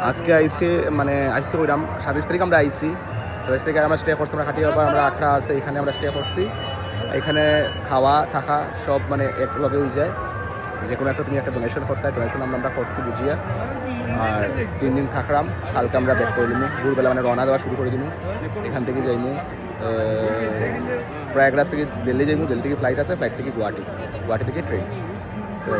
আজকে আইসি মানে আইসি কইরাম 27 তারিখ আমরা আইসি 27 তারিখে আমরা স্টে করছি। আমরা খাটিয়ার পর আমরা আখড়া আছে এখানে আমরা স্টে করছি। এখানে খাওয়া থাকা সব মানে এক লগে হয়ে যায়। যে কোনো একটা তুমি একটা ডোনেশন করতে হয়, ডোনেশন আমরা করছি বুঝিয়া। আর 3 দিন থাকলাম, কালকে আমরা ব্যাক করে দিমু। ভোরবেলা মানে রওনা দেওয়া শুরু করে দিমু। এখান থেকে যাইমু প্রয়াগরাজ থেকে দিল্লি যাইমু, দিল্লি থেকে ফ্লাইট আছে, ফ্লাইট থেকে গুয়াহাটি, গুয়াহাটি থেকে ট্রেন। তো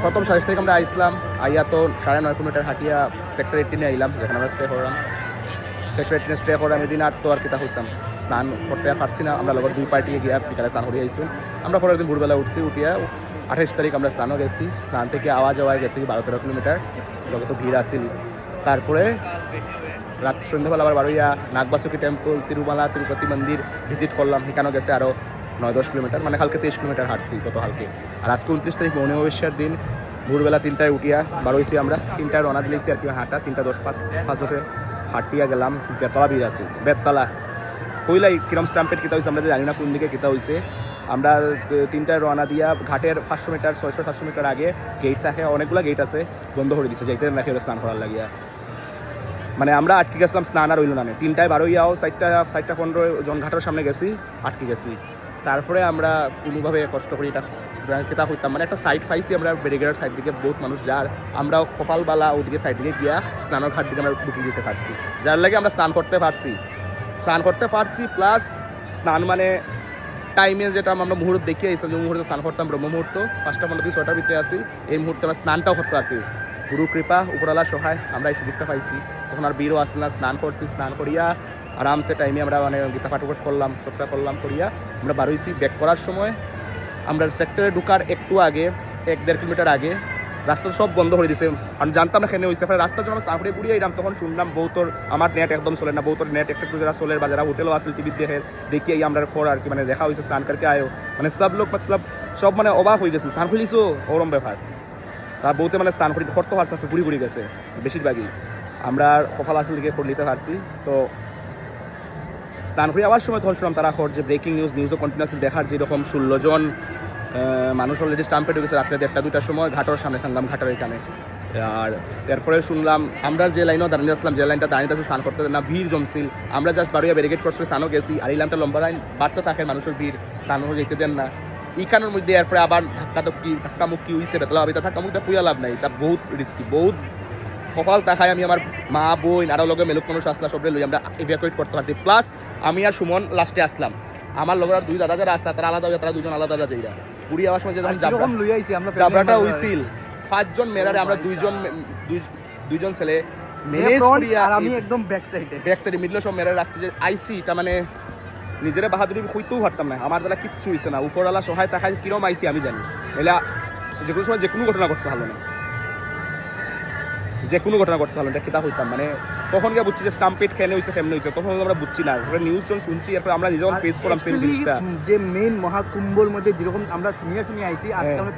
প্রথম 27 তারিখ আমরা আইসলাম, আইয়া তো 9.5 কিলোমিটার হাঁটিয়া সেক্টর 18 আইলাম, যেখানে আমরা স্টে করলাম। সেক্টর 18 স্টে করলাম এদিন। আর তো আর কিতা হইতাম, স্নান করতে আর পারছি না। আমরা লগর 2 পার্টি গিয়া বিকালে স্নান করিয়া আইসুন। আমরা পরের দিন ভোরবেলা উঠছি, উঠিয়া 28 তারিখ আমরা স্নানও গেছি। স্নান থেকে আওয়া যাওয়ায় গেছি 12-13 কিলোমিটার, লগে তো ভিড় আসিল। তারপরে রাত সন্ধ্যাবেলা আবার বারোইয়া নাগবাসুকি টেম্পল, তিরুমালা তিরুপতি মন্দির ভিজিট করলাম। সেখানেও গেছে আরও 9-10 কিলোমিটার, মানে কালকে 23 কিলোমিটার হাঁটছি গত কালকে। আর আজকে 29 তারিখ মৌনী অমাবস্যার দিন ভোরবেলা 3টায় উঠিয়া বারোইছি আমরা। 3টায় রওনা দিলেছি আর কি হাঁটা। 3:10 হাঁটিয়া গেলাম। বেতলা বীর আছে, বেতলা কইলাই কিরম স্টাম্পেড কিতা হয়েছে আমরা জানি না, কোন দিকে কিতা হয়েছে। আমরা 3টায় রওনা দিয়া ঘাটের 500 মিটার 600-700 মিটার আগে গেট থাকে, অনেকগুলো গেট আছে, বন্ধ করে দিচ্ছে, যাইতে নাকি স্নান করার লাগিয়া। মানে আমরা আটকে গেছিলাম, স্নান আর হইল না। 3টায় 12 4:15 জন ঘাটের সামনে গেছি, আটকে গেছি। তারপরে আমরা কোনোভাবে কষ্ট করি এটা কেতা হইতাম, মানে একটা সাইড পাইছি আমরা ব্যারিকেডের সাইড দিকে, বহুত মানুষ যার আমরা কপালবালা ওদিকে সাইড দিকে গিয়া স্নানের ঘাট দিকে আমরা ঢুকিয়ে দিতে পারছি, যার লাগে আমরা স্নান করতে পারছি। প্লাস স্নান মানে টাইমে যেটা আমরা মুহূর্ত দেখিয়ে আসলাম, যে মুহূর্তে স্নান করতাম ব্রহ্ম মুহূর্ত 5টা 15 থেকে 6টার ভিতরে আসি। এই মুহূর্তে আমরা স্নানটাও করতে পারছি, গুরু কৃপা উপরওয়ালা সহায় আমরা এই সুযোগটা পাইছি। তখন আর বীরও আসল না, স্নান করছি। স্নান করিয়া আরামসে টাইমে আমরা মানে গীতা পাঠ করলাম, সবটা করলাম। করিয়া আমরা বারোইছি। ব্যাক করার সময় আমরা সেক্টরে ঢুকার একটু আগে 1-1.5 কিলোমিটার আগে রাস্তা সব বন্ধ করে দিছে। আমি জানতাম না কেন হয়েছে। রাস্তার জন্য স্নান করে ঘুরিয়ে এলাম, তখন শুনলাম বউতর আমার নেট একদম চলে না, বউতর নেট একটু যারা চলের বা যারা হোটেলও আসল টিভি দেখে দেখি আমরা খর আর কি মানে দেখা হয়েছে স্নান করতে আয়ো, মানে সব লোক মতলব সব মানে অবাক হয়ে গেছে, স্নান খুলিছো ওরম ব্যাপার। তার বউতে মানে স্নান করি করতে পারছে, ঘুরি গেছে বেশিরভাগই। আমরা সকাল আসল দিকে খোর নিতে পারছি। তো স্নান করি আবার সময় তখন শুনলাম তারা খর যে ব্রেকিং নিউজও কন্টিনিউসলি দেখার, যেরকম 16 জন মানুষ অলরেডি স্টাম্পেড হয়ে গেছে রাত্রে 1টা-2টার সময় ঘাটের সামনে, সাঙ্গাম ঘাটের এখানে। আর তারপরে শুনলাম আমরা যে লাইনও দাঁড়িয়ে আসলাম, যে লাইনটা দাঁড়িয়ে আছে স্নান করতে না, ভিড় জমছিল। আমরা জাস্ট বারোয়া ব্যারিকেড করছি, স্নানও গেছি। আর এই লাইনটা লম্বা লাইন, বাড়তে থাকে মানুষের ভিড়, স্নানও যেতে দেন না। এইখানের মধ্যে এরপরে আবার ধাক্কামুক্কি হয়েছে, বেতলা হবে, ধাক্কামুক্কি খুঁয়া লাভ নাই, এটা বহুত রিস্কি, বহুত কপাল তাকায়। আমি আমার মা বোন আরও লগে মেলুক মানুষ আসলা, সবরে লই আমরা ইভ্যাকুয়েট করতে পারছি। প্লাস আমি আর সুমন লাস্টে আসলাম, আমার লগর আর 2 দাদা যারা আসলা তারা আলাদা হয়ে, তারা 2জন আলাদা যাইরা পুরি আওয়ার সময় যখন জাবরাটা হইছিল 5 জন মেরারে, আমরা 2জন ছেলে ম্যানেজ করিয়া আর আমি একদম ব্যাক সাইডে মিডলে সব মেরে রাখছি। যে আইসি এটা মানে নিজের বাহাদুরি হইতেও পারতাম না, আমার দ্বারা কিচ্ছু হইছে না। উপরওয়ালা সহায় তাকায় কিরম আইসি আমি জানি। এলা যে কোনো সময় যে কোনো ঘটনা করতে হলো না, এটা কিতা হইতাম। মানে তখন গিয়ে বুঝছি যে স্টাম্পেড কেন হয়েছে, কেমন হয়েছে, তখন আমরা বুঝছি না। নিউজ যখন শুনছি, এরপর আমরা নিজে ফেস করলাম সেই জিনিসটা। যে মেইন মহাকুম্ভর মধ্যে যেরকম আমরা শুনিয়ে আইছি, আজকে আমরা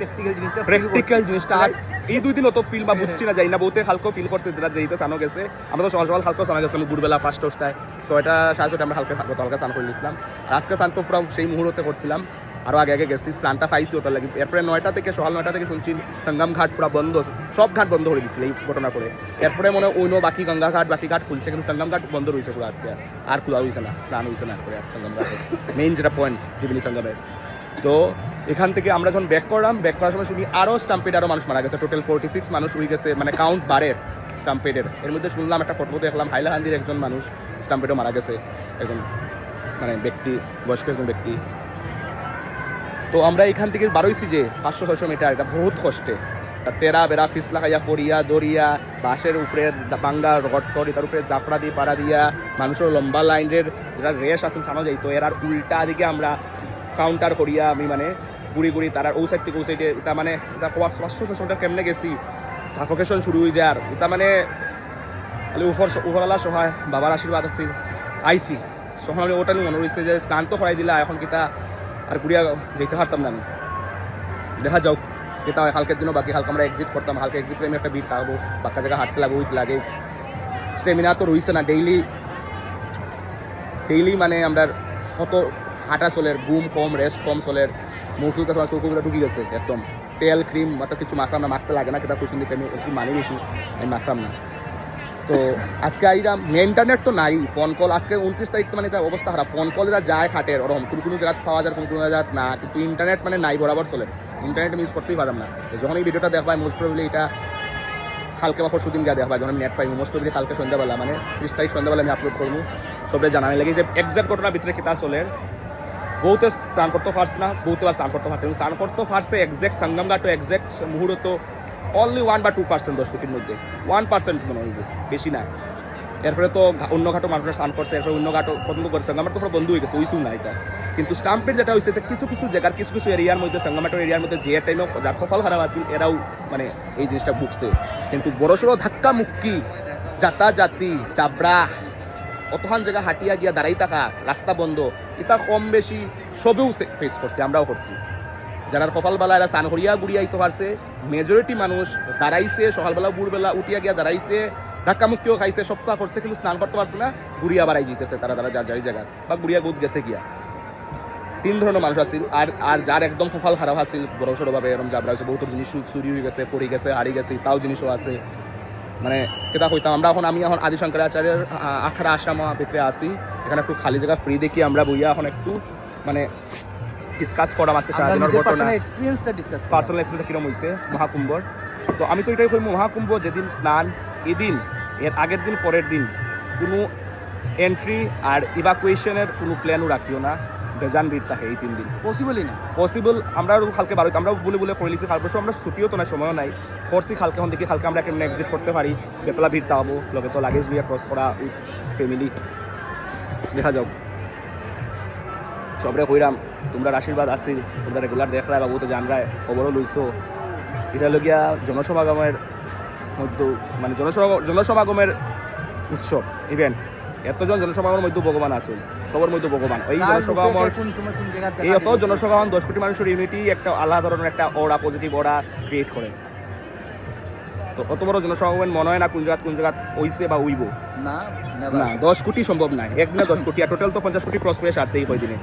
প্র্যাকটিক্যাল জিনিসটা এই 2 দিন অত ফিল বা বুঝছি না, যাই না বহুতে হালকা ফিল করছে, যেটা যেতে সানো গেছে। আমরা তো সকাল হালকা সানা গেছিলাম, ভোরবেলা 5টায় 6:30 আমরা হালকা স্নান করে নিয়েছিলাম। আর আজকে স্নান তো পুরো সেই মুহূর্তে করছিলাম, আরও আগে গেছি, স্নানটা পাইছি ওটার লাগে। এরপরে সকাল 9টা থেকে শুনছি সঙ্গম ঘাট পুরো বন্ধ, সব ঘাট বন্ধ করে দিচ্ছিল এই ঘটনার পরে। এরপরে মনে হয় অন্য বাকি গঙ্গা ঘাট বাকি ঘাট খুলছে, কিন্তু সঙ্গম ঘাট বন্ধ রয়েছে পুরো আজকে, আর খোলা হয়েছে না, স্নান হয়েছে না এরপরে সঙ্গম ঘাটে, মেইন যেটা পয়েন্ট ত্রিবেণী সঙ্গমের। তো এখান থেকে আমরা যখন ব্যাক করার সময় শুনি আরও স্টাম্পেড আরও মানুষ মারা গেছে, টোটাল 46 মানুষ হয়ে গেছে, মানে কাউন্ট বাড়ের স্টাম্পেডের। এর মধ্যে শুনলাম একটা ফটো দেখলাম, হাইলাকান্দির একজন মানুষ স্টাম্পেডও মারা গেছে, একজন মানে ব্যক্তি, বয়স্ক একজন ব্যক্তি। তো আমরা এখান থেকে বারোইছি যে 500-600 মিটার, এটা বহুত কষ্টে, তা তেরা বেড়া ফিসলা খাইয়া ফরিয়া দরিয়া বাঁশের উপরে বাঙ্গা রড সরি, তার উপরে জাফরা দিয়ে পাড়া দিয়া মানুষের লম্বা লাইনের যেটা রেস আসলে সানো যাইতো, এর আর উল্টা দিকে আমরা কাউন্টার করিয়া আমি মানে গুড়ি তার ও সাইড থেকে ও সাইডে, এটা মানে এটা 500-600 মিটার কেমনে গেছি, সাফোকেশন শুরু হয়ে যায়। আর এটা মানে উপরওয়ালা সহায়, বাবার আশীর্বাদ আছে, আইসি সখন আমি ওটা নিয়ে মনে হয়েছে যে স্নান তো করাই দিলা, এখন কিতা আর ঘুরিয়া যেতে পারতাম না আমি। দেখা যাও যেটা হয়, কালকের দিনও বাকি, হালকা আমরা এক্সিট করতাম, হালকা এক্সিট করে আমি একটা ভিড় থাকবো, বাক্কা জায়গা হাঁটতে লাগবো, উইথ লাগেজ। স্টেমিনা তো রয়েছে না, ডেইলি মানে আমরা কত হাঁটা চলের, ঘুম কম, রেস্ট কম চলের, মুখগুলো ঢুকি গেছে একদম। তেল ক্রিম অত কিছু মাখলাম না, মাখতে লাগে না, কেটা খুশি দিকে আমি একটু মানি বেশি আমি মাখলাম না। তো আজকে আইরাম ইন্টারনেট তো নাই, ফোন কল আজকে 29 তারিখ তো মানে তার অবস্থা খারাপ, ফোন কল যা যায় খাটের ওরকম কোনো জায়গায় পাওয়া যায়, কোনো জায়গায় না, কিন্তু ইন্টারনেট মানে নাই, বরাবর চলে, ইন্টারনেট ইউজ করতেই পারলাম না। যখন এই ভিডিওটা দেখবাই মোস্ট প্রবলি এটা কালকে বা পরশু দিন গিয়ে দেখবা, যখন আমি নেট পাই মোস্ট প্রবলি কালকে সন্ধ্যাবেলা মানে 30 তারিখ সন্ধ্যাবেলা আমি আপলোড করবো, সবাই জানানি লাগে যে এক্সাক্ট ঘটনার ভিতরে কিতা চলে। বহুতে স্নান করতে পারছে না, বহুতে স্নান করতে পারছে, এবং স্নান করতে পারছে এক্সাক্ট সঙ্গম ঘাট এক্সাক্ট মুহূর্ত অনলি 1 বা 2% 10 কোটির মধ্যে 1% মনে হইব, বেশি না। এরপরে তো অন্য ঘাটও মানুষের স্নান করছে, এরপরে অন্য ঘাটও পছন্দ করছে, আমার তো পুরো বন্ধ হয়ে গেছে, ওইসু না এটা। কিন্তু স্টাম্পের যেটা হয়েছে কিছু কিছু জায়গার কিছু কিছু এরিয়ার মধ্যে সঙ্গমাটোর এরিয়ার মধ্যে যে টাইমে যার কপাল খারাপ আছে এরাও মানে এই জিনিসটা ভুগছে। কিন্তু বড়সড় ধাক্কা মুক্কি যাতাযাতি চাবড়া অতখান জায়গা হাঁটিয়া গিয়া দাঁড়াই থাকা, রাস্তা বন্ধ, এটা কম বেশি সবেও ফেস করছে, আমরাও করছি। যারা সকালবেলা এরা স্নান করিয়া গুড়িয়া আইতে পারছে, মেজরিটি মানুষ দাঁড়াইছে, সকালবেলা বুড়বেলা উঠিয়া গিয়া দাঁড়াইছে, ধাক্কা মুক্তিও খাইছে, সপ্তাহ করছে, কিন্তু স্নান করতে পারছে না, গুড়িয়া বাড়াই জিতেছে তারা যার যাই জায়গা বা গুড়িয়া গুদ গেছে গিয়া। 3 ধরনের মানুষ আছিল, আর যার একদম সফল খারাপ আছিল বড় সড়োভাবে এরকম জাবরা হয়েছে, বহুত জিনিস চুরি হয়ে গেছে, পড়ে গেছে, হারিয়ে গেছে, তাও জিনিসও আছে। মানে কেটা কইতাম আমি এখন আদি শঙ্করাচার্যের আখড়া আশ্রমা ভিতরে আসি, এখানে একটু খালি জায়গা ফ্রি দেখি আমরা বইয়া এখন একটু মানে ডিসকাস করা আজকে সারাদিনের ঘটনা, পার্সোনাল এক্সপিরিয়েন্সটা কিরকম হয়েছে মহাকুম্ভর। তো আমি তো এটাই কই, মহাকুম্ভ যেদিন স্নান এদিন, এর আগের দিন পরের দিন কোনো এন্ট্রি আর ইভাকুয়েশনের কোনো প্ল্যানও রাখিও না, বেজান ভিড় থাকে এই 3 দিন, পসিবলই না। পসিবল আমরা কালকে বারোতে আমরা বলে করে লিছি, কাল পরশু আমরা ছুটিও তো না, সময়ও নাই, করছি কালকে এখন দেখি কালকে আমরা কেমন এক্সিট করতে পারি, বেতলা ভিড় তাবো, লগে তো লাগেজ লইয়া ক্রস করা উইথ ফ্যামিলি, দেখা যাও। সবরে কইরাম তোমরা আশীর্বাদ আসছিল, তোমরা রেগুলার দেখলা বাবু তো জানরায়, খবরও লইছো। এটা লগিয়া জনসমাগমের মধ্যে মানে জনসমাগমের উৎসব ইভেন্ট, এতজন জনসমাগমের মধ্যে ভগবান আসুন, সবার মধ্যে ভগবান। এই জনসমাগম এই এত জনসমাগম 10 কোটি মানুষের ইউনিটি একটা আলাদা ধরনের একটা ওরা পজিটিভ ওরা ক্রিয়েট করে। তো অত বড় জনসমাগম মনে হয় না কোন জায়গা হইছে বা উইব না, 10 কোটি সম্ভব না, একদিনে 10 কোটি, আর টোটাল তো 50 কোটি ক্রস করে আসছে এই কয়দিনে,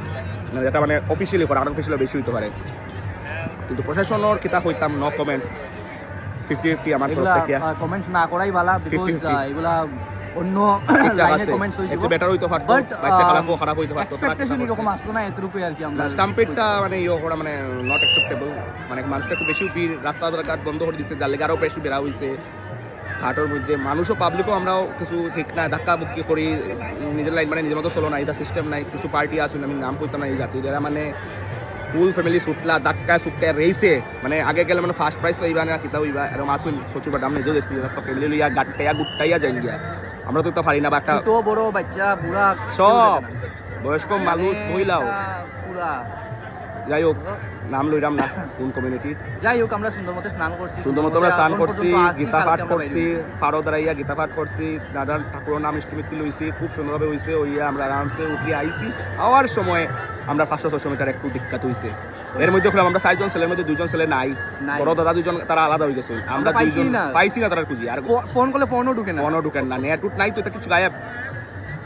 যেটা মানে অফিসিয়ালি করে, আনঅফিসিয়ালি বেশি হইতে পারে। কিন্তু প্রশাসনের কিতা হইতাম নো কমেন্টস, 50-50 আমার তরফ থেকে কমেন্টস না করাই ভালো, বিকজ এগুলা অন্য লাইনে কমেন্টস হইতো, এটা বেটার হইতো পারতো, বাচ্চা খারাপ হইতো পারতো, এক্সপেকটেশন এরকম আসতো না, এতটুকুই আর কি। আমরা স্টাম্পেডটা মানে করা মানে নট অ্যাকসেপ্টেবল, মানে মানুষটা একটু বেশি ভিড়, রাস্তাঘাট বন্ধ করে দিচ্ছে, যার লেগে আরও বেশি বেড়া হয়েছে ঘাটের মধ্যে, মানুষও পাবলিকও আমরাও কিছু ঠিক না, ধাক্কা বুক্কি করি, নিজের লাইন মানে নিজের মতো চলো না, এটা সিস্টেম নাই। কিছু পার্টি আসুন, আমি নাম করতাম না এই জাতি, যারা মানে ফুল ফ্যামিলি সুটলা ধাক্কায় সুটকায় রয়েছে, মানে আগে গেলে মানে ফার্স্ট প্রাইজ পাইবা না কিতা হইবা, এরকম আসুন প্রচুর দাম নিজেও দেখছি, রাস্তা ফ্যামিলি লইয়া গাটটাইয়া গুটটাইয়া যাই গিয়া, আমরা তো পারি না, বা একটা তো বড় বাচ্চা বুড়া সব বয়স্ক মানুষ মহিলাও পুরা, যাই হোক নাম লইরাম না কোন কমিউনিটি, যাই হোক আমরা সুন্দর মতো স্নান করছি, গীতা পাঠ করছি, ফাড়ো দাঁড়াইয়া গীতা পাঠ করছি, দাদার ঠাকুরের নাম ইষ্টমিত্তি লইছি, খুব সুন্দরভাবে হয়েছে, ওইয়া আমরা আরামসে উঠিয়ে আইছি। আওয়ার সময় আমরা 500-600 মিটার একটু ডিক্কাত হইছে, এর মধ্যে আমরা 4 জন ছেলের মধ্যে 2 জন ছেলে নাই, বড় দাদা 2 জন তারা আলাদা হয়ে গেছে, আমরা 2 জন পাইছি না, তারা খুঁজি, আর ফোন করলে ফোনও ঢুকেন না, নেট নাই তো, এটা কিছু গায়েব।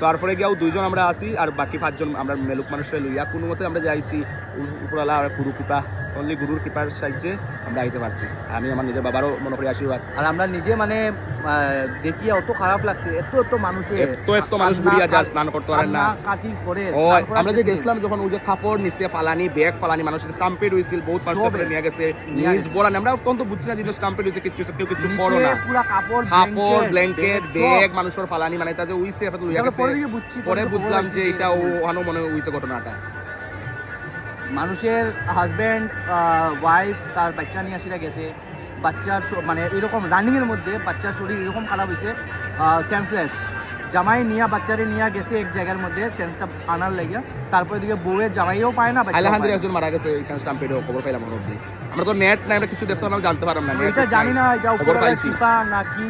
তারপরে গিয়েও 2 জন আমরা আসি, আর বাকি 5 জন আমরা মেলুক মানুষরা লইয়া কোনো মতে আমরা যাইছি, উপরওয়ালা আর গুরু কৃপা, অনলি গুরুর কৃপার সাহায্যে আমরা আইতে পারছি। আমি আমার নিজের বাবারও মনে করি আশীর্বাদ, আর আমরা নিজে মানে দেখিয়া অত খারাপ লাগছে, এত মানুষ ঘুরিয়া যায়, স্নান করতে পারেন না, কাটি করে আমরা যে গেছিলাম যখন ওই যে কাপড় নিচে ফালানি, ব্যাগ ফালানি, মানুষের স্টাম্পেড হয়েছিল, বহুত মানুষ নিয়ে গেছে, নিজ বলানি, আমরা অত্যন্ত বুঝছি না যে স্টাম্পেড হয়েছে, কেউ কিছু করো না, পুরা কাপড় ব্ল্যাঙ্কেট ব্যাগ মানুষের ফালানি, মানে তা যে উইছে পরে বুঝলাম যে এটা ওখানে মনে হয়েছে ঘটনাটা। মানুষের হাজব্যান্ড ওয়াইফ তার বাচ্চা নিয়ে আসিরা গেছে, বাচ্চার মানে এরকম রানিং এর মধ্যে বাচ্চার শরীর এরকম খারাপ হয়েছে, সেন্সলেস, জামাই নিয়ে বাচ্চারে নিয়ে গেছে এক জায়গার মধ্যে সেন্সটা আনার লেগে, তারপরে দিকে বউয়ের জামাইও পায় না, আলহামদুলিল্লাহ একজন মারা গেছে এখানে স্টাম্পেডে, খবর পাইলাম অবধি, আমরা তো নেট নাই, আমরা কিছু দেখতে আমরা জানতে পারলাম না, এটা জানি না এটা উপরওয়ালার কৃপা নাকি,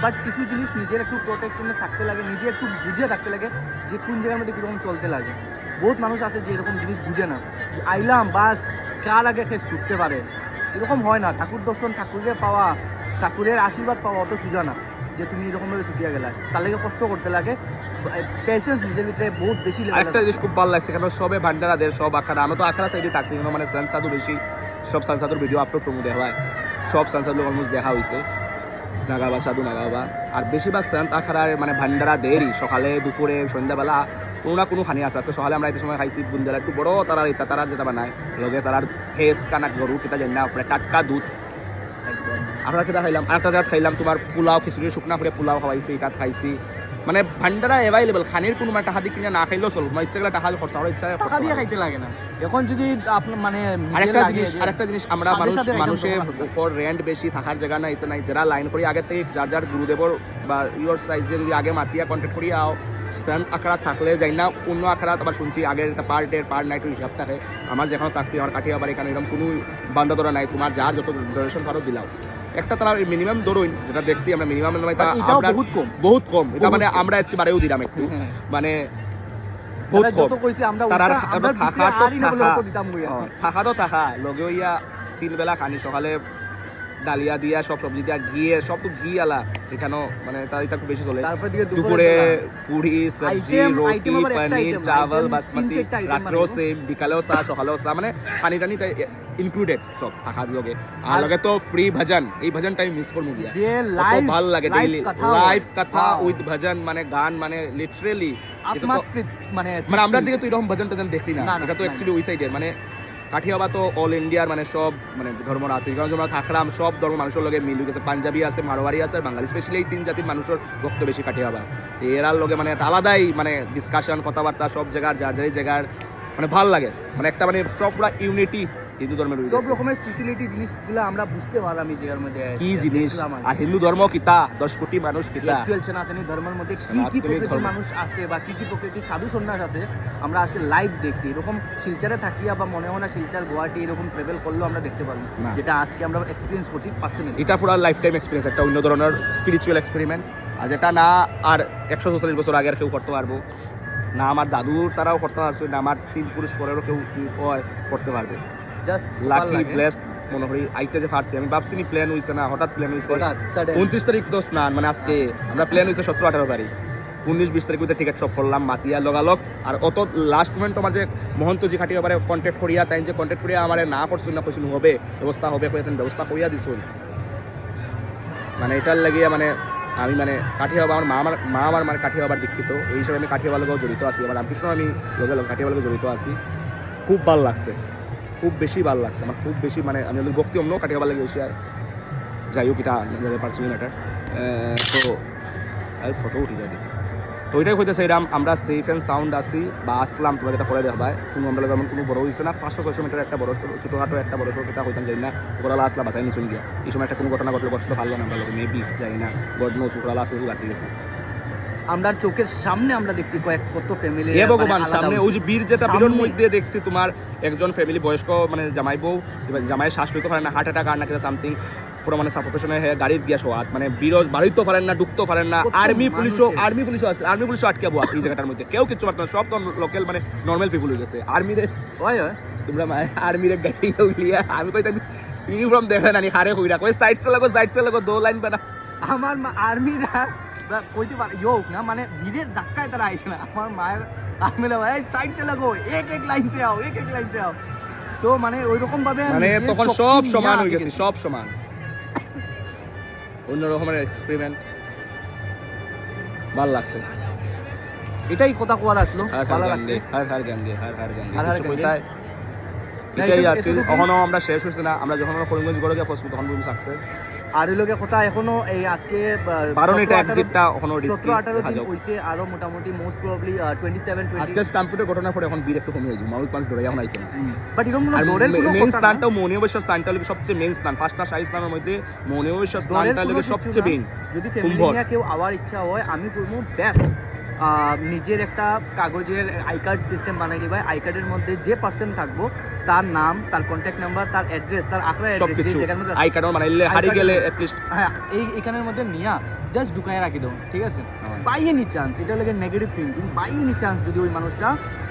বাট কিছু জিনিস নিজের একটু প্রোটেকশনে থাকতে লাগে, নিজে একটু বুঝে থাকতে লাগে যে কোন জায়গার মধ্যে কিরকম চলতে লাগে। বহুত মানুষ আছে যে এরকম জিনিস বুঝে না, যে আইলাম বাস কার আগে খেয়ে ছুটতে পারে, এরকম হয় না। ঠাকুর দর্শন, ঠাকুরের পাওয়া, ঠাকুরের আশীর্বাদ পাওয়া অত সোজা না যে তুমি এরকমভাবে ছুটিয়া গেলা, তার লাগে কষ্ট করতে লাগে, পেশেন্স নিজের ভিতরে বহুত বেশি। একটা জিনিস খুব ভালো লাগছে, কারণ সবে ভান্ডারাদের সব আখাড়া, আমরা তো আখাড়া সাইডে থাকছি, মানে সেন্স সাধু বেশি, সব সানসাদর ভিডিও আপলোড করবো দেখা হয় সব সানসাদ লোক অলমোস্ট দেখা হয়েছে নাগাবা সাধু নাগাবা আর বেশিরভাগ সান্ত আখাড়ার মানে ভান্ডারা দেরি সকালে দুপুরে সন্ধ্যাবেলা কোনো না কোনো খানি আছে আজকে সকালে আমরা এই সময় খাইছি বুন্দেলা একটু বড় তারা ইতা তারা যেটা বানায় লগে তারার ভেজ কানাক গরু কেটা জানি না মানে টাটকা দুধ একদম আমরা কেটা খাইলাম আরেকটা জায়গা খাইলাম তোমার পোলাও খিচুড়ি শুকনা করে পোলাও খাওয়াইছি এটা খাইছি মানে ভান্ডারা অ্যাভেলেবল খানির কোনো মানে টাকা দিয়ে কিনে না খাইলেও চলবে মানে ইচ্ছা গেলে টাকা খরচা করার ইচ্ছা টাকা দিয়ে খাইতে লাগে না এখন যদি আপনার মানে নিজের আরেকটা জিনিস আমরা সাথে সাথে একদম মানুষের ভালো লাগে। ফর রেন্ট বেশি থাকার জায়গা নাই তো নাই যারা লাইন করি আগে থেকে যার গুরুদেবর বা ইয়োর সাইজে যদি আগে মাতিয়া কন্ট্যাক্ট করি আও সান্ত আখড়া থাকলে যাই না অন্য আখড়া আবার শুনছি আগের একটা পার নাইটের হিসাব থাকে আমার যেখানে থাকছি আমার কাঠিয়া বাড়ি এখানে এরকম কোনো বান্ধা ধরা নাই তোমার যার যত ডোনেশন পারো দিলাও একটা তারা মিনিমাম ধরুন যেটা দেখছি আমরা মিনিমাম এটাও বহুত কম এটা মানে আমরা একটু বারেও দিলাম একটু মানে বহুত তারা কম যত কইছে আমরা তারার আমরা থাকা তো আরই না বলে থাকা। অত দিতাম গইয়া থাকা তো থাকা লগে হইয়া 3 বেলা খানি সকালে ডালিয়া দিয়া সব সবজি দিয়া গিয়ে সব তো ঘি আলা এখানেও মানে তার এটা একটু বেশি চলে তারপর দিকে দুপুরে পুরি সবজি Item রুটি আবার একটা পনির item, চাवल item বাসমতি 3-4টা item রাত্রেও বানাইবো। সেম বিকালেও চা সকালেও চা মানে খানি টানি ইনক্লুডেড সব থাকার লগে আর লগে তো ফ্রি ভজন এই ভজনটা আমি মিস করবো গিয়া যে কত লাইভ ভাল লাগে ডেইলি লাইভ কথা Wow. উইথ ভজন মানে গান মানে লিটারেলি আত্মা মানে মানে আমরা দিকে তো এরকম ভজন টজন দেখি না না, না, এটা তো না, অ্যাকচুয়ালি ওই সাইডের মানে কাঠিয়াবা তো অল ইন্ডিয়ার মানে সব মানে ধর্ম আছে কারণ আমরা থাকলাম সব ধর্ম মানুষের লগে মিল গেছে পাঞ্জাবি আছে মারোয়ারি আছে আর বাঙালি স্পেশালি এই 3 জাতির মানুষের ভক্ত বেশি কাঠিয়াবা তো এরার লগে মানে একটা আলাদাই মানে ডিসকাশন কথাবার্তা সব জায়গার যার জায়গার মানে ভাল লাগে মানে একটা মানে সব পুরা ইউনিটি হিন্দু ধর্মের সব রকমের স্পেশালিটি জিনিসগুলো আমরা বুঝতে পারলাম এই জায়গার মধ্যে কি জিনিস দেখলাম আর কি। আর হিন্দু ধর্ম কিতা 10 কোটি মানুষ কিতা অ্যাকচুয়াল সনাতনী ধর্মের মধ্যে কি কি সনাতনী প্রকৃতির ধর্ম। মানুষ আছে বা কি কি প্রকৃতির সাধু সন্ন্যাস আছে আমরা আজকে লাইভ দেখছি এরকম শিলচরে থাকিয়া বা মনে হয় না শিলচর গুয়াহাটি এরকম ট্রাভেল করলেও আমরা দেখতে পারবো না। যেটা আজকে আমরা এক্সপিরিয়েন্স করছি পার্সোনালি এটা পুরো লাইফ টাইম এক্সপিরিয়েন্স একটা অন্য ধরনের স্পিরিচুয়াল এক্সপেরিমেন্ট আর যেটা না আর 140 বছর আগে আর কেউ করতে পারবো না আমার দাদু তারাও করতে পারছে না আমার 3 পুরুষ পরেরও কেউ করতে পারবে জাস্ট লাকি ব্লেসড মনে করি আইতে যে পারছি আমি ভাবছি নি প্ল্যান হইছে না হঠাৎ প্ল্যান হইছে হঠাৎ sudden। 29 তারিখ তো স্নান মানে আজকে আমরা প্ল্যান হইছে 17-18 তারিখ 19-20 তারিখ হইতে টিকিট সব করলাম মাতিয়া লগালগ আর অত লাস্ট মোমেন্ট আমার যে মহন্ত জি খাটিয়া পারে কন্ট্যাক্ট করিয়া তাই যে কন্ট্যাক্ট করিয়া আমারে না করছুন না কইছুন হবে ব্যবস্থা হবে কইতেন ব্যবস্থা কইয়া দিছুন মানে এটার লাগিয়া মানে আমি মানে কাঠিয়াবা আমার মা আমার মানে কাঠিয়াবার দীক্ষিত এই হিসাবে আমি কাঠিয়াবার লগেও জড়িত আছি আমার রামকৃষ্ণ আমি লগে লগে কাঠিয়াবার লগে জড়িত আছি খুব ভালো লাগছে খুব বেশি ভালো লাগছে আমার খুব বেশি মানে আমি ওদের ভক্তি অন্য কাঠিয়াবার লাগে বেশি আর যাই হোক এটা পার্সোনাল ম্যাটার তো আমি ফটো উঠি যাই দেখি তো ওইটাই হইতেছে এরকম আমরা সেফ অ্যান্ড সাউন্ড আসি বা আসলাম তোমার যেটা পরে দেখায় কোনো আমরা যেমন কোনো বড় হয়েছে না 500-600 মিটার একটা বড় ছোটোখাটো একটা বড় সড়ো এটা হইতাম যাই না ওরালা আসলা বাঁচাই নিচুন গিয়া এই সময় একটা কোনো ঘটনা ঘটলে ঘটতে পারলো না আমরা লোক মেবি যাই না গড নোস ওরালা আসলে বাঁচিয়ে গেছে আমরা চোখের সামনে আমরা দেখছি কত ফ্যামিলি এ ভগবান সামনে ওই যে বীর যেটা বীরের সামনে। মধ্যে দেখছি তোমার একজন ফ্যামিলি বয়স্ক মানে জামাই বউ এবার জামাই শ্বাস লইতে পারেন না হার্ট অ্যাটাক আর না কিছু সামথিং পুরো মানে সাফোকেশনে হয়ে গাড়ির গিয়া শোয়াত মানে বীর বাড়িতে পারেন না ঢুকতে পারেন না কত আর্মি পুলিশও মানুষের। আছে আর্মি পুলিশও আটকে বোয়া এই জায়গাটার মধ্যে কেউ কিছু পারতো না সব তো লোকাল মানে নর্মাল পিপুল হয়ে গেছে আর্মিরে হয় হয় তোমরা আর্মিরে গাড়ি উলিয়া আমি কইতাম ইউনিফর্ম দেখে না হারে কইরা কই সাইড সে লাগো দো লাইন বানা আমার আর্মিরা কইতে পারে ইয়োক না মানে বীরের ধাক্কায় তারা আইছে না আমার মায়ের আর্মিরা ভাই সাইড সে লাগো এক লাইন সে আও এক লাইন সে আও তো মানে ওই রকম ভাবে মানে নিজের তখন শক্তি সব নিয়ে সমান হয়ে আগে গেছে গেছি। সব সমান অন্য রকমের এক্সপেরিমেন্ট ভাল লাগছে এটাই কথা কোয়ার আসলো হার ভালো হার লাগছে গাঙ্গে হার গাঙ্গে হার হার কিছু গাঙ্গে। কইতাই না, এটাই এটা- আছিল এতটুকুই। এখনো আমরা শেষ হইছে না আমরা যখন করিমগঞ্জ গড়ে গিয়ে ফসবো তখন বুঝি সাকসেস আর এই লোকে কথা এখনো এই আজকে 12টা এক্সিটটা এখনো রিস্কি 17-18 দেখা দিন যাক হইছে আরো মোটামুটি মোস্ট প্রবাবলি 27-20 আজকে স্ট্যাম্পিডের ঘটনার পরে এখন বীর একটু কমে যাবে মাউল পাঁচ ধরে এখন আইতো না বাট এরকম কোনো আর দৌড়ের কোনো মেইন কথা না। স্থানটা মৌনীয় স্থানটা হলো সবচেয়ে মেইন স্থান ফার্স্টটা শাহী স্থানের মধ্যে মৌনীয় দৌড়ের স্থানটা হলো কোনো কিছু সবচেয়ে না। মেইন যদি ফ্যামিলি কুম্ভর। নিয়ে কেউ আওয়ার ইচ্ছা হয় আমি বলবো বেস্ট নিজের একটা কাগজের আই কার্ড সিস্টেম বানাই নিবা আই কার্ডের মধ্যে যে পার্সন থাকবো তার নাম তার কন্ট্যাক্ট নাম্বার তার অ্যাড্রেস তার আখড়া অ্যাড্রেস সবকিছু যে জায়গার মধ্যে আই কার্ড বানাইলে I হারি card গেলে এর- এটলিস্ট হ্যাঁ এখানের মধ্যে নিয়া জাস্ট ঢুকায় রাখি দাও ঠিক আছে বাই এনি চান্স এটা লাগে negative thinking by any chance যদি ওই মানুষটা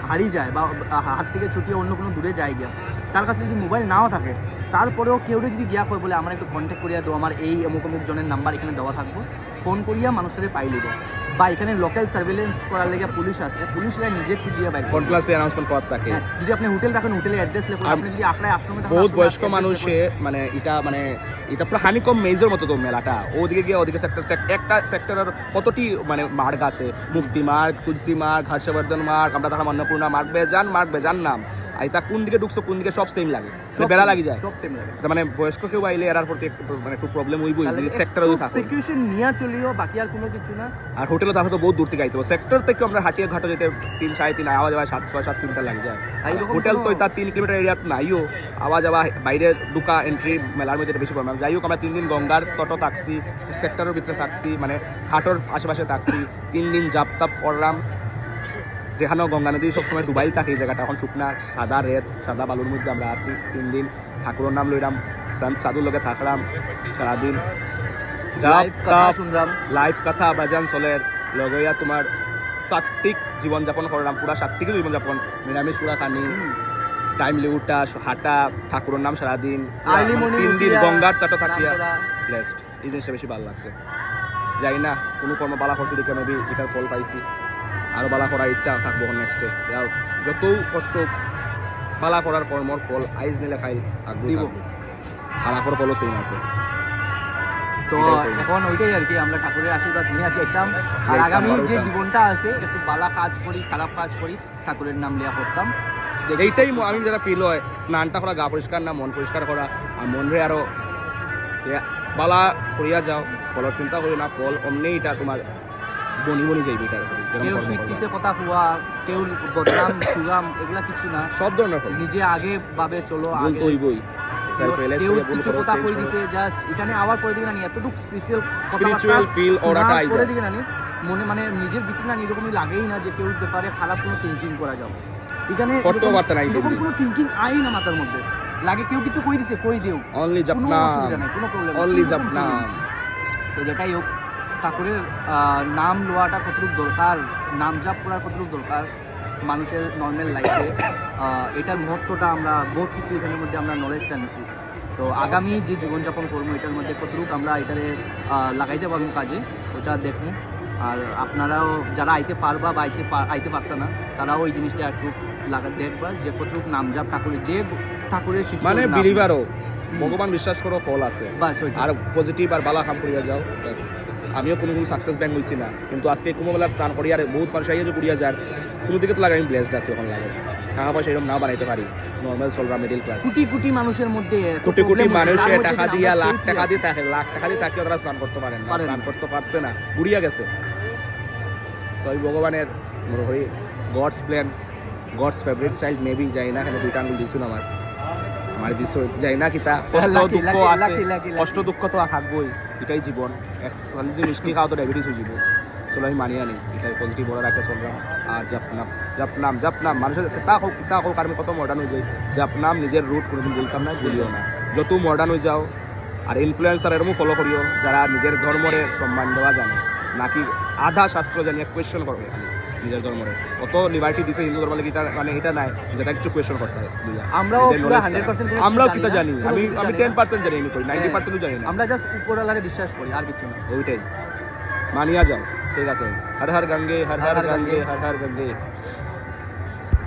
হারিয়ে যায় বা হাত থেকে ছুটিয়ে অন্য কোনো দূরে যায় গিয়া তার কাছে যদি মোবাইল নাও থাকে তারপরেও কেউ যদি গিয়া কয় বলে আমার একটু কন্ট্যাক্ট করিয়া দাও, আমার এই অমুক অমুক জনের নাম্বার এখানে দেওয়া থাকবো, ফোন করিয়া মানুষের পাই লিব, বা এখানে লোকাল সার্ভেলেন্স করার লেগে পুলিশ আছে, পুলিশরা নিজে খুঁজিয়া বাইক কন্ট্রাক্টে অ্যানাউন্সমেন্ট করার থাকে। যদি আপনি হোটেল রাখেন হোটেলের অ্যাড্রেস লেখেন, আপনি যদি আখড়ায় আশ্রমে থাকেন বহুত বয়স্ক মানুষে মানে এটা পুরো হানিকম মেজর মতো তো মেলাটা, ওদিকে গিয়ে ওদিকে একটা সেক্টরের কতটি মানে মার্গ আছে, মুক্তি মার্গ, তুলসী মার্গ, হর্ষবর্ধন মার্গ, আমরা তারা অন্নপূর্ণা মার্গ বেজান নাম, আর এটা কোন দিকে ঢুকছো কোন দিকে সব সেম লাগে, বেলা লাগি যায় সব সেম লাগে। মানে বয়স্ক কেউ আইলে এরার প্রতি মানে একটু প্রবলেম হইবই, সেক্টরে থাকে প্রিকশন নিয়া চলিও, বাকি আর কোনো কিছু না। আর হোটেলে তাহলে তো বহুত দূর থেকে আইতে সেক্টর থেকে আমরা হাটিয়ে ঘাটে যেতে 3-3.5 আওয়া যাওয়া 7-6-7 কিলোমিটার লাগে যায়। হোটেল তো তার 3 কিলোমিটার এরিয়াত নাইও, আওয়া যাওয়া বাইরে ঢুকা এন্ট্রি মেলার মধ্যে বেশি প্রবলেম। যাই হোক আমরা 3 দিন গঙ্গার তট থাকছি, সেক্টরের ভিতরে থাকছি, মানে ঘাটর আশেপাশে থাকছি, 3 দিন জাপ তাপ করলাম, যেখানেও গঙ্গা নদী সবসময় ডুবাইল থাকে এই জায়গাটা, এখন শুকনা সাদা বালুর মধ্যে আমরা আছি 3 দিন। ঠাকুরের নাম লইলাম, সন্ত সাধুর লগে থাকলাম সারাদিন, লাইভ কথা বাজান চলের লগইয়া তোমার সাত্বিক জীবনযাপন করলাম, পুরা সাত্বিক জীবনযাপন, নিরামিষ পুরা খানি, টাইমলি উঠা হাঁটা, ঠাকুরের নাম সারাদিন, 3 দিন গঙ্গার তট থাকিয়া ব্লেসড। এই জিনিসটা বেশি ভালো লাগছে। যাই না কোনো কর্ম বালা করছি দেখে মেবি এটার ফল পাইছি, আরো বালা করার ইচ্ছা থাকবো নেক্সটে। যত কষ্ট বালা করার কর্মর ফল আইজ নিলে খাই থাকবো, খারাপের ফলও সেম আছে। তো এখন ওইটাই আর কি, আমরা ঠাকুরের আশীর্বাদ নিয়ে চাইতাম, আর আগামী যে জীবনটা আছে একটু বালা কাজ করি, খারাপ কাজ করি, ঠাকুরের নাম লিয়া করতাম। এইটাই আমি যারা ফিল হয়, স্নানটা করা, গা পরিষ্কার না মন পরিষ্কার করা, আর মনরে আরো বালা করিয়া যাও, ফলের চিন্তা করি না, ফল অমনি এটা তোমার বনি যাইবে। কেউ ফিটফিসে কথা হওয়া, কেউ বদনাম সুগাম এগুলা কিছু না, সব ধরনের ফল নিজে আগে ভাবে চলো, বলতে হইবই। কেউ কিছু কথা কই দিছে জাস্ট এখানে আবার করে দিকে না, এতটুকু স্পিরিচুয়াল ফিল ওরাটা আইছে করে দিকে না, মনে মানে নিজের ভিতরে না এরকমই লাগেই না যে কেউ ব্যাপারে খারাপ কোনো থিঙ্কিং করা যাও। এখানে এরকম কোনো থিঙ্কিং আই না মাথার মধ্যে, লাগে কেউ কিছু কই দিছে কই দিও, অনলি জপনা, কোনো প্রবলেম, অনলি জপনা। তো যেটাই হোক, ঠাকুরের নাম লওয়াটা কতটুকু দরকার, নাম জাপ করার কতটুকু দরকার মানুষের নর্মাল লাইফে, এটার মহত্বটা আমরা বহুত কিছু এখানের মধ্যে আমরা নলেজটা নিছি। তো আগামী যে জীবনযাপন করবো এটার মধ্যে কতটুকু আমরা এটারে লাগাইতে পারবো কাজে, ওইটা দেখবো। আর আপনারাও যারা আইতে পারবা বা আইতে পারতো না, তারাও ওই জিনিসটা একটু দেখবা যে কতটুকু নাম জাপ ঠাকুরের, যে ঠাকুরের শিষ্য মানে বিলিভারও ভগবান বিশ্বাস করো ফল আছে, আর পজিটিভ আর বালা কাম করিয়া যাও। আমিও কোনো সাকসেস ব্যাংক হইছি না, কিন্তু আজকে কুম্ভমেলার স্নান করি আর বহুত মানুষ আইয়া যে ঘুরিয়া যার, কোনো দিকে তো লাগে আমি ব্লেসড আছি, ওখানে লাগে টাকা পয়সা এরকম না বানাইতে পারি, নর্মাল চলরা মিডিল ক্লাস, কোটি মানুষের মধ্যে কোটি মানুষে টাকা দিয়া লাখ টাকা দিয়ে থাকে ওরা স্নান করতে পারেন না, স্নান করতে পারছে না, ঘুরিয়া গেছে। সই ভগবানের Hari God's plan, God's favourite child maybe, যাই না এখানে 2টা আঙ্গুল দিছুন আমার দিছ, যাই না কিতা কষ্ট দুঃখ তো থাকবই, এটাই জীবন। যদি মিষ্টি খাওয়া তো ডায়াবেটিস হয়ে যাব, চলো আমি মানিয়ে আনি, এটাই পজিটিভ বড় রাখে চললাম। আর জাপনাম মানুষের তা হোক আর আমি কত মডার্ন হয়ে যাই, জাপনাম নিজের রুট কোনোদিন বলতাম না, বলিও না। যত মডার্ন হয়ে যাও, আর ইনফ্লুয়েন্সার এরকম ফলো করিও যারা নিজের ধর্মরে সম্মান দেওয়া জানে, নাকি আধা শাস্ত্র জানিয়ে কোয়েশ্চন করবে নিজের ধর্মরে। অত লিবার্টি দিছে হিন্দু ধর্মের গীতা, মানে এটা নাই যেটা কিছু কোয়েশ্চন করতে হয়। আমরাও কিতা জানি, আমি 10% জানি, আমি করি 90% জানি না, আমরা জাস্ট উপরওয়ালারে বিশ্বাস করি, আর কিছু না। ওইটাই মানিয়া যাও, ঠিক আছে। হর হর গঙ্গে, হর হর গঙ্গে, হর হর গঙ্গে।